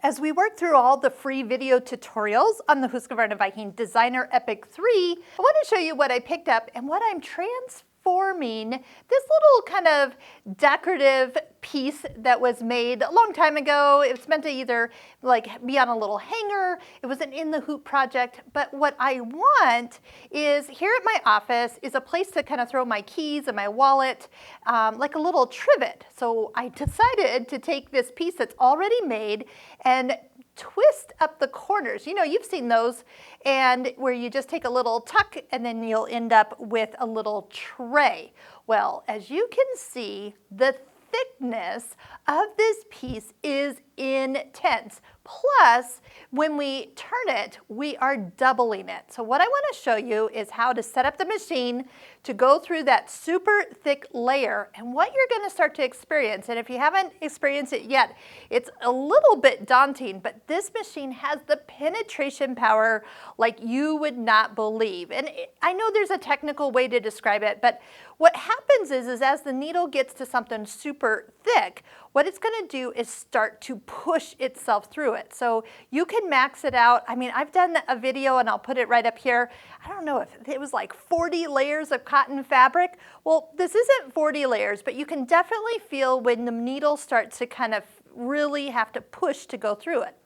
As we work through all the free video tutorials on the Husqvarna Viking Designer Epic 3, I want to show you what I picked up and what I'm transforming this little kind of decorative piece that was made a long time ago. It was meant to either like be on a little hanger. It was an in the hoop project. But what I want is here at my office is a place to kind of throw my keys and my wallet, like a little trivet. So I decided to take this piece that's already made and twist up the corners. You know, you've seen those, and where you just take a little tuck and then you'll end up with a little tray. Well, as you can see, the thickness of this piece is intense. Plus, when we turn it, we are doubling it. So what I want to show you is how to set up the machine to go through that super thick layer and what you're going to start to experience. And if you haven't experienced it yet, it's a little bit daunting, but this machine has the penetration power like you would not believe. And I know there's a technical way to describe it, but what happens is as the needle gets to something super thick, what it's going to do is start to push itself through it. So you can max it out. I mean, I've done a video and I'll put it right up here. I don't know if it was like 40 layers of cotton fabric. Well, this isn't 40 layers, but you can definitely feel when the needle starts to kind of really have to push to go through it.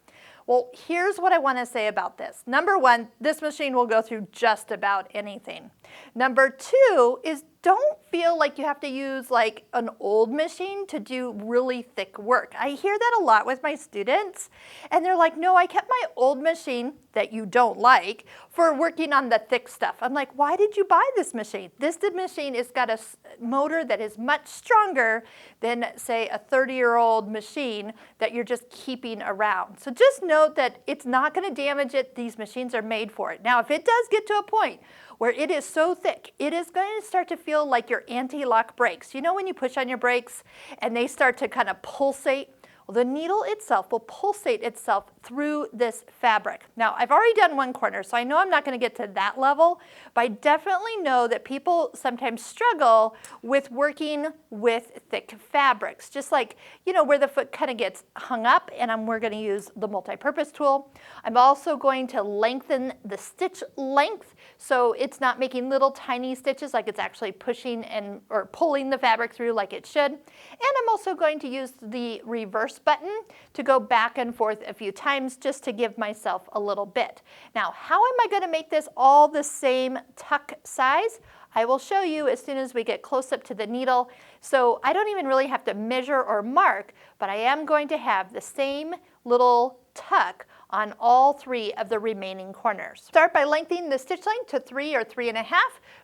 Well, here's what I want to say about this. Number one, this machine will go through just about anything. Number two is don't feel like you have to use like an old machine to do really thick work. I hear that a lot with my students, and they're like, no, I kept my old machine that you don't like for working on the thick stuff. I'm like, why did you buy this machine? This machine has got a motor that is much stronger than, say, a 30-year-old machine that you're just keeping around. So just note that it's not going to damage it. These machines are made for it. Now, if it does get to a point where it is so thick, it is going to start to feel like your anti-lock brakes. You know when you push on your brakes and they start to kind of pulsate? Well, the needle itself will pulsate itself through this fabric. Now, I've already done one corner, so I know I'm not going to get to that level, but I definitely know that people sometimes struggle with working with thick fabrics, just like, you know, where the foot kind of gets hung up, and we're going to use the multi-purpose tool. I'm also going to lengthen the stitch length so it's not making little tiny stitches like it's actually pushing or pulling the fabric through like it should. And I'm also going to use the reverse button to go back and forth a few times just to give myself a little bit. Now, how am I going to make this all the same tuck size? I will show you as soon as we get close up to the needle. So I don't even really have to measure or mark, but I am going to have the same little tuck on all three of the remaining corners. Start by lengthening the stitch length to 3 or 3.5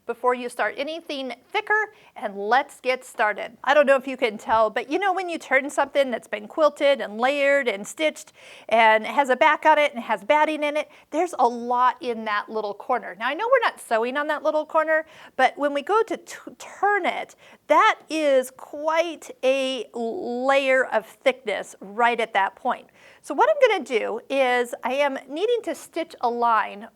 before you start anything thicker, and let's get started. I don't know if you can tell, but you know when you turn something that's been quilted and layered and stitched and has a back on it and has batting in it, there's a lot in that little corner. Now I know we're not sewing on that little corner, but when we go to turn it, that is quite a layer of thickness right at that point. So what I'm going to do is I am needing to stitch a line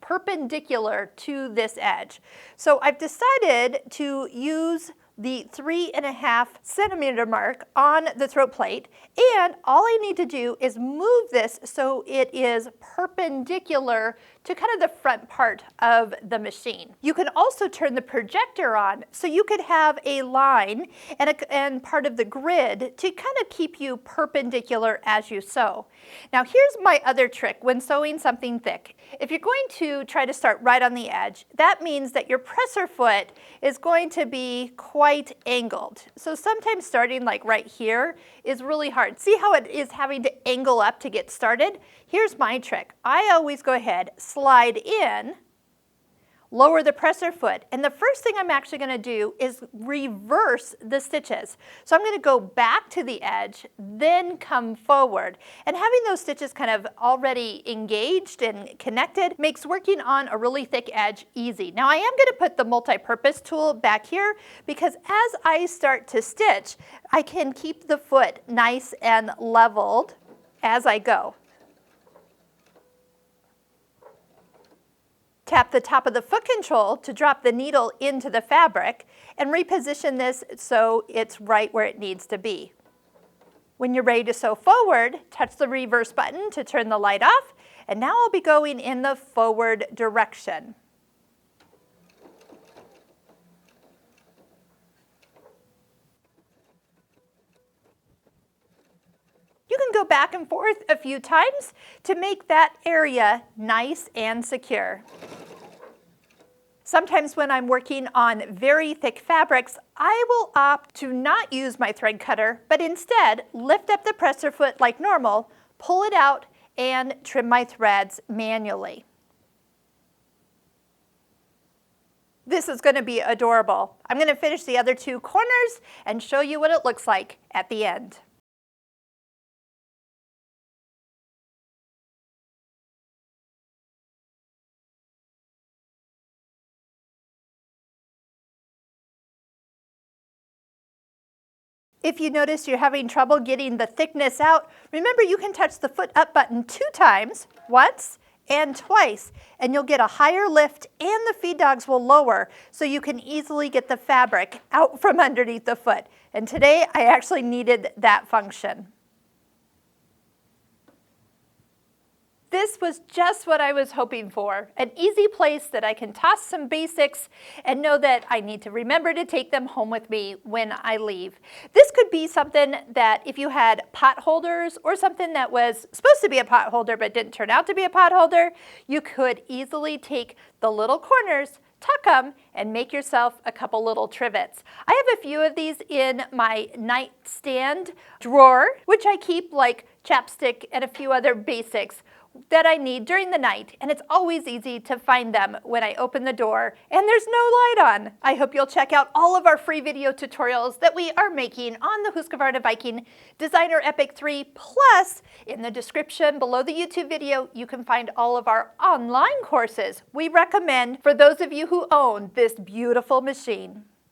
perpendicular to this edge. So I've decided to use the 3.5 centimeter mark on the throat plate, and all I need to do is move this so it is perpendicular to kind of the front part of the machine. You can also turn the projector on so you could have a line and part of the grid to kind of keep you perpendicular as you sew. Now here's my other trick when sewing something thick. If you're going to try to start right on the edge, that means that your presser foot is going to be quite angled. So sometimes starting like right here is really hard. See how it is having to angle up to get started? Here's my trick. I always go ahead, slide in, lower the presser foot, and the first thing I'm actually going to do is reverse the stitches. So I'm going to go back to the edge, then come forward. And having those stitches kind of already engaged and connected makes working on a really thick edge easy. Now I am going to put the multi-purpose tool back here because as I start to stitch, I can keep the foot nice and leveled as I go. Tap the top of the foot control to drop the needle into the fabric and reposition this so it's right where it needs to be. When you're ready to sew forward, touch the reverse button to turn the light off, and now I'll be going in the forward direction. You can go back and forth a few times to make that area nice and secure. Sometimes when I'm working on very thick fabrics, I will opt to not use my thread cutter, but instead lift up the presser foot like normal, pull it out, and trim my threads manually. This is going to be adorable. I'm going to finish the other two corners and show you what it looks like at the end. If you notice you're having trouble getting the thickness out, remember you can touch the foot up button 2 times, once and twice, and you'll get a higher lift and the feed dogs will lower so you can easily get the fabric out from underneath the foot. And today I actually needed that function. This was just what I was hoping for, an easy place that I can toss some basics and know that I need to remember to take them home with me when I leave. This could be something that if you had pot holders or something that was supposed to be a pot holder but didn't turn out to be a pot holder, you could easily take the little corners, tuck them, and make yourself a couple little trivets. I have a few of these in my nightstand drawer, which I keep like chapstick and a few other basics that I need during the night, and it's always easy to find them when I open the door and there's no light on. I hope you'll check out all of our free video tutorials that we are making on the Husqvarna Viking Designer Epic 3, plus in the description below the YouTube video you can find all of our online courses we recommend for those of you who own this beautiful machine.